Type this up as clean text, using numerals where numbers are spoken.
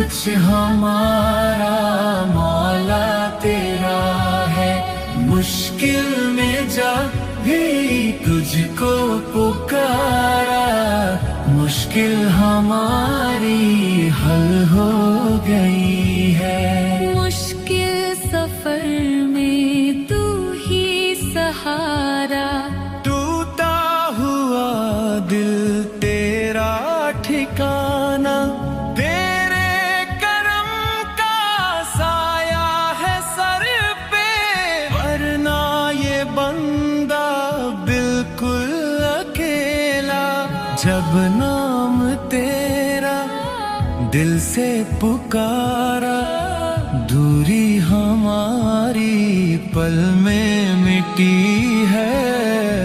कुछ हमारा मौला तेरा है। मुश्किल में जब भी तुझको पुकारा, मुश्किल हमारी हल हो गई है। मुश्किल सफर में तू ही सहारा, टूटा हुआ दिल तेरा ठिकाना, तेरे करम का साया है सर पे, वरना ये बंदा बिल्कुल अकेला। जब नाम तेरा दिल से पुकारा, दूरी हमारी पल में मिटी है।